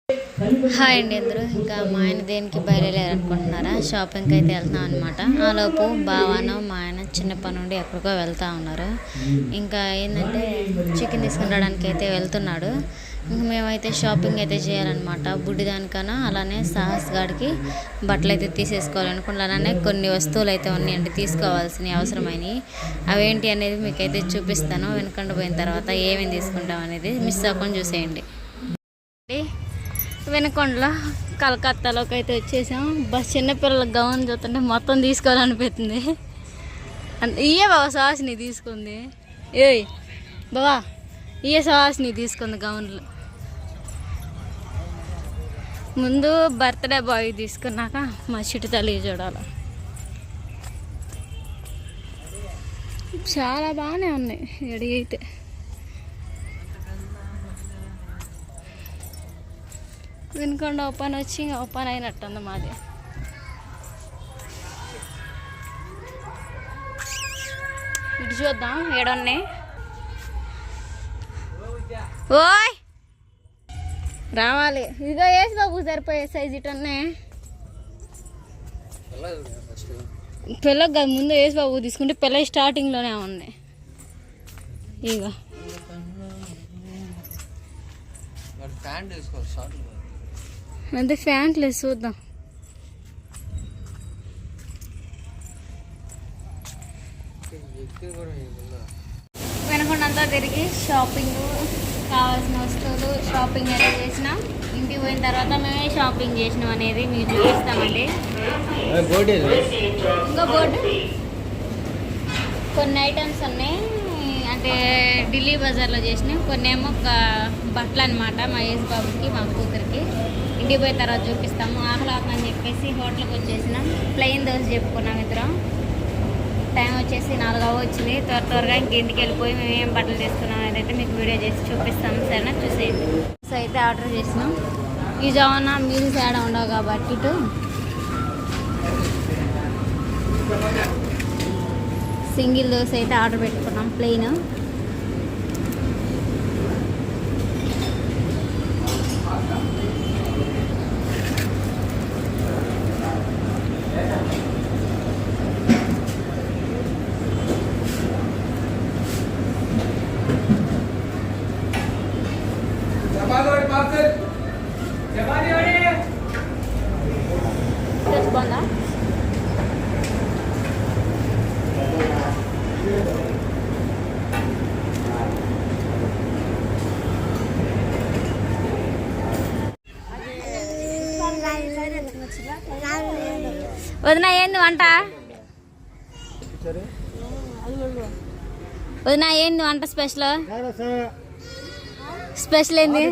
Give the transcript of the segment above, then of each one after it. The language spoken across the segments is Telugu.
హాయ్ అండి అందరూ. ఇంకా మా ఆయన దేనికి బయలుదేరారు అనుకుంటున్నారా? షాపింగ్కి అయితే వెళ్తున్నాం అనమాట. ఆలోపు బావాను మా ఆయన చిన్న పని నుండి ఎక్కడికో వెళ్తూ ఉన్నారు. ఇంకా ఏంటంటే చికెన్ తీసుకుని రావడానికి అయితే వెళ్తున్నాడు. ఇంక మేమైతే షాపింగ్ అయితే చేయాలన్నమాట. బుడ్డి దానికన్నా అలానే సాహస్ గాడికి బట్టలు అయితే తీసేసుకోవాలనుకుంటున్నాను. అలానే కొన్ని వస్తువులు అయితే ఉన్నాయండి తీసుకోవాల్సినవి అవసరమైనవి. అవేంటి అనేది మీకైతే చూపిస్తాను. వెనకండి పోయిన తర్వాత ఏమేమి తీసుకుంటాం అనేది మిస్ అవ్వకుండా చూసేయండి. వెనకొండలో కలకత్తాలోకి అయితే వచ్చేసాం. బస్ చిన్నపిల్లల గౌన్ చూస్తుంటే మొత్తం తీసుకోవాలనిపిస్తుంది. ఇయే బాబా సాహస్ని తీసుకుంది. ఏయ్ బాబా ఇయే సాహస్ని తీసుకుంది గౌన్లు. ముందు బర్త్డే బాయ్ తీసుకున్నాక మా చిటి తల్లి చూడాలి. చాలా బాగానే ఉన్నాయి ఎడి అయితే. వెనుకొండ ఓపెన్ వచ్చి ఇంకా ఓపెన్ అయినట్టుంది మాది. ఇటు చూద్దాం ఏడున్నాయి. ఓయ్ రావాలి. ఇదిగో వేసి బాబు సరిపోయే సైజు ఇటు ఉన్నాయి. పిల్లకి కాదు ముందు వేసి బాబు తీసుకుంటే పిల్ల స్టార్టింగ్లోనే ఉన్నాయి. ఇక అంతే ఫ్యాంట్ లేదు చూద్దాం. వెనకొండంతా తిరిగి షాపింగ్ కావాల్సిన వస్తువులు షాపింగ్ అయితే చేసినాం. ఇంటికి పోయిన తర్వాత మేమే షాపింగ్ చేసినాం అనేది మీకు చూపిస్తామండి. ఇంకా బోర్డు కొన్ని ఐటమ్స్ ఉన్నాయి అంటే ఢిల్లీ బజార్లో చేసినాం. కొన్ని ఏమో బట్టలు అనమాట మా యేసు బాబుకి మా కూతురికి. ఇంటికి పోయిన తర్వాత చూపిస్తాము. ఆకలి అని చెప్పేసి హోటల్కి వచ్చేసినాం. ప్లెయిన్ దోశ చెప్పుకున్నాం ఇద్దరం. టైం వచ్చేసి 4 వచ్చింది. త్వరగా ఇంటికి వెళ్ళిపోయి మేము ఏం బట్టలు తీసుకున్నాం అదైతే మీకు వీడియో చేసి చూపిస్తాము. సరేనా చూసేయండి. సో అయితే ఆర్డర్ చేసినాం. ఈ జవాన మీల్స్ ఏడ ఉండవు కాబట్టి ఇటు సింగిల్ దోశ అయితే ఆర్డర్ పెట్టుకున్నాం ప్లెయిన్. బాగుందా? వదినా ఏంది వంట? వదినా ఏంది వంట స్పెషల్? స్పెషల్ ఏంది?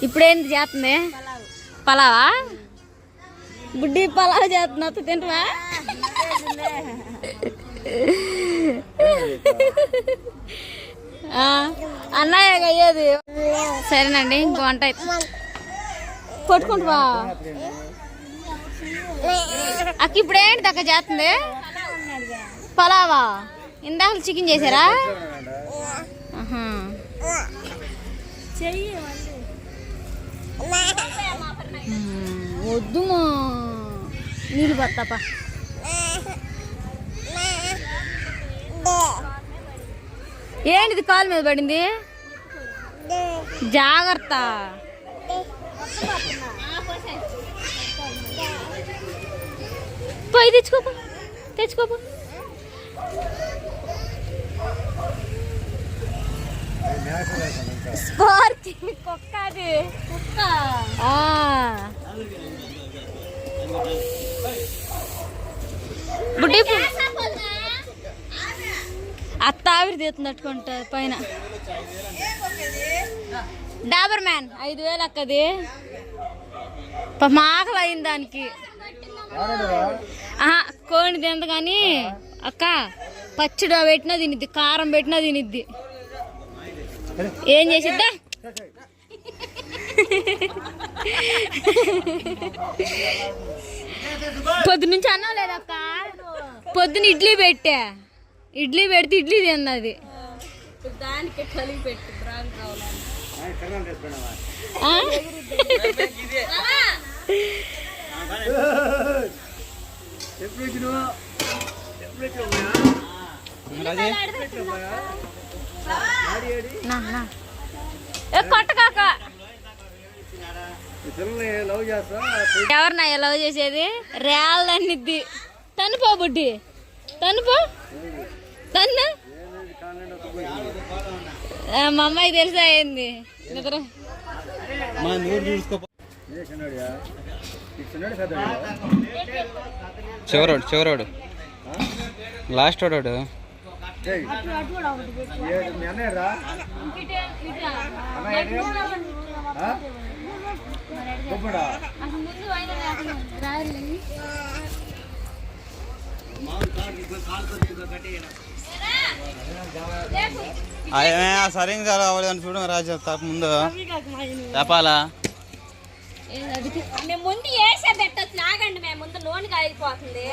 ఇప్పుడేంది చేస్తుంది? పలావా? బుడ్డి పలావ్ చేస్తున్నా తింటవా? అన్నయ్య అయ్యేది. సరేనండి ఇంకో వంట అయితే కొట్టుకుంటావా అక్క? ఇప్పుడేంటి అక్క చేస్తుంది? పలావా? ఇందాక చికెన్ చేశారా? వద్దు నీళ్ళు పడతాపా. ఏంటిది కాలు మీద పడింది? జాగ్రత్త. పోయి తెచ్చుకోపో. స్పార్క్ కుక్క అది కుక్క. బుడ్డి అత్త ఆవిరి తీస్తున్నట్టుకుంటా పైన. డాబర్ మ్యాన్ 5,000 అక్కది. మాకలు అయింది దానికి. కోడి తింది కానీ అక్క పచ్చడి పెట్టినా తినిద్ది, కారం పెట్టినా తినిద్ది. ఏం చేసిద్దా? పొద్దునుంచి అన్నం లేదక్క. పొద్దున ఇడ్లీ పెడితే ఇడ్లీ తిన్నది. దానికి కలిగి పెట్టు బ్రాండ్ కావాలని కొట్టకాక ఎవరినా లవ్ చేసేది రేళ్ళనిద్ది తనుపో బుడ్డి తనుపో తన్ను మా అమ్మాయి తెలుసా ఏంది నిద్ర చివరోడు లాస్ట్ వాడు సరిగ్గా అవ్వలేదని చూడ రాజు ముందు చెప్పాలా మేము ముందు వేసే పెట్టచ్చు నాగండి మేము ముందు నూనె కాగిపోతుంది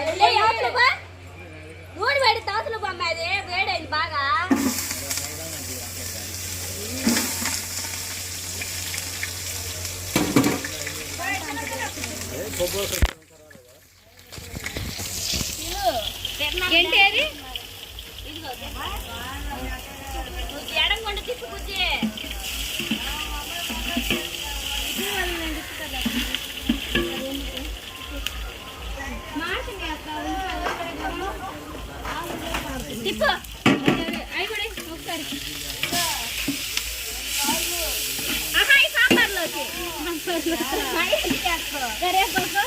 నూనె వేడి తాతలు బొమ్మది వేడైంది బాగా ఏంటి అది ఎడం కొండ తిప్పు బుజ్జి తిప్పు అవి కూడా ఒకసారి సాంబార్లోకి కరేపాకు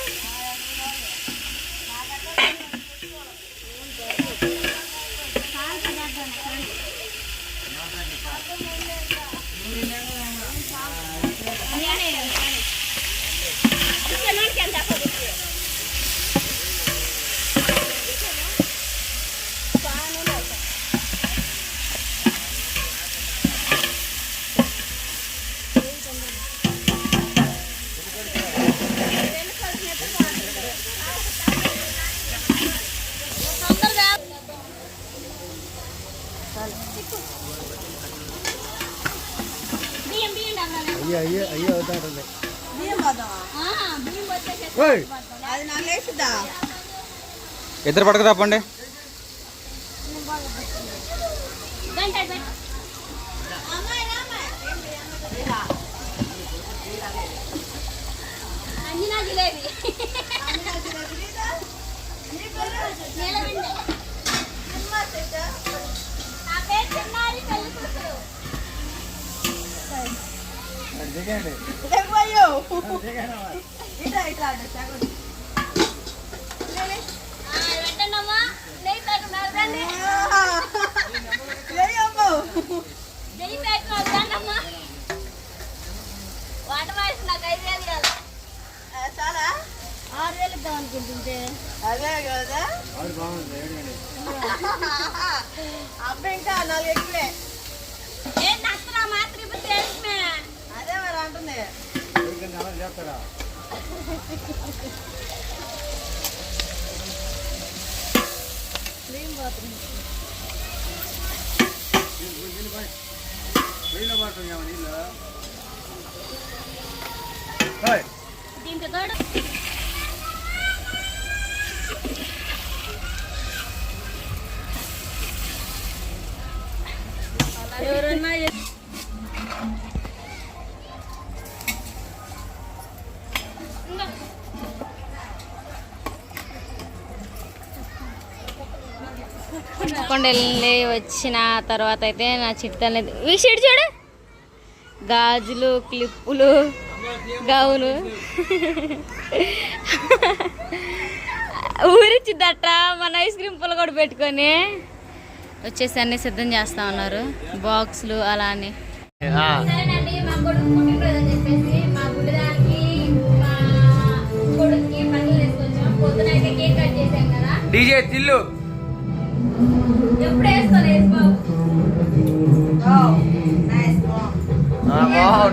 ఇద్దరు పడక తప్పండి చాలా 6,000 అనుకుంటుంటే అదే కదా అప్పుడు ఇంకా 4 ఎక్కువే అదే మరి అంటుంది చెప్తారా దీంతో తోడు ఎవరన్నా కొండెళ్ళి వచ్చిన తర్వాత అయితే నా చిట్టాలు వీసిడు చూడు గాజులు క్లిప్పులు గౌను ఊరిచ్చిద్దట మన ఐస్ క్రీమ్ పుల్ల కూడా పెట్టుకొని వచ్చేసి అన్ని సిద్ధం చేస్తా ఉన్నారు బాక్సులు అలా అని సరేనండి మా కొడుకు పుట్టినరోజు అని చెప్పేసి మా బుడ్డదానికి మా కొడుకుకి పండుగ వేసుకొచ్చాం పొద్దున అయితే కేక్ కట్ చేసాం కదా డీజే తిల్లు ఎప్పుడు వేసుకోలేదు బాబు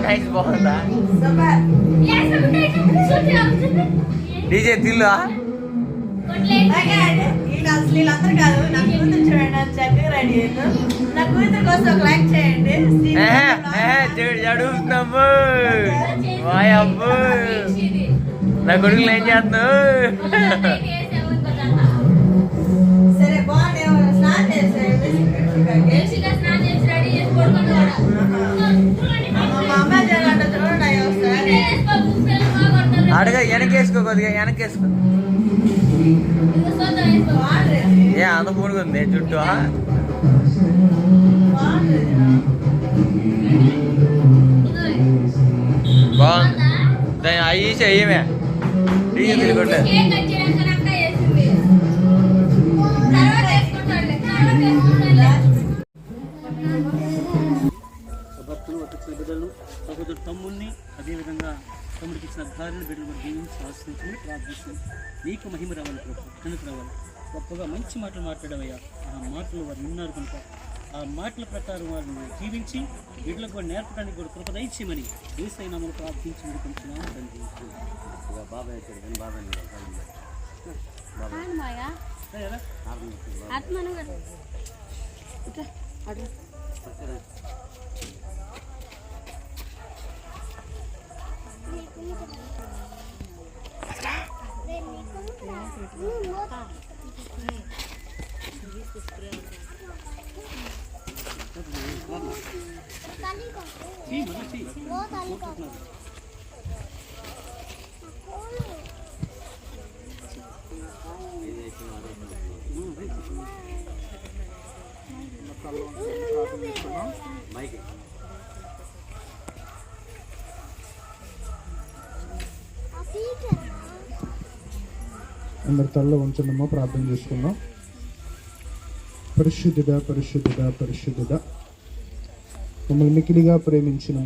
నైస్ బాగుందా డీజే తిల్లు వీళ్ళందరూ కాదు, నా కూతురు చూడండి అది చక్కగా రెడీ అయ్యాను. నా కూతురు కోసం ఒక లైక్ చేయండి. అడుగుతున్నాము వాయబ్బు నా కొడుకులు ఏం చేస్తున్నావు? సరే బాగుంది. స్నానం చేసేయండి. మా అమ్మ జగన్ చూడండి అయ్యో ఒకసారి. అడగ వెనకేసుకో, కొద్దిగా వెనకేసుకో. ఏ అంత పూడుకుంది చుట్టూ? బాగుంది. దాని అయ్యి చెయ్యమే డీజే తిరుగుంటే భక్తులు అతిథుల బిడ్డలను సహోదరు తమ్ముడిని అదేవిధంగా తమ్ముడికి ఇచ్చిన భార్యను బిడ్డలు కూడా దీవించి ఆశ్రయించమని ప్రార్థిస్తుంది. నీకు మహిమ రావాలి ప్రభు, ఘనత రావాలి. గొప్పగా మంచి మాటలు మాట్లాడవయ్యా. ఆ మాటలు వారు విన్నారు కనుక ఆ మాటల ప్రకారం వారిని జీవించి బిడ్డలకు కూడా నేర్పడానికి కూడా కృప దయచేయమని యేసయ్య నామములో ప్రార్థించి విడుకుంటున్నాను తండ్రి. అందరి తలలో ఉంచడమో ప్రార్థన చేసుకుందాం. పరిశుద్ధుడా పరిశుద్ధుడా పరిశుద్ధుడా, మమ్మల్ని మికిలిగా ప్రేమించిన మా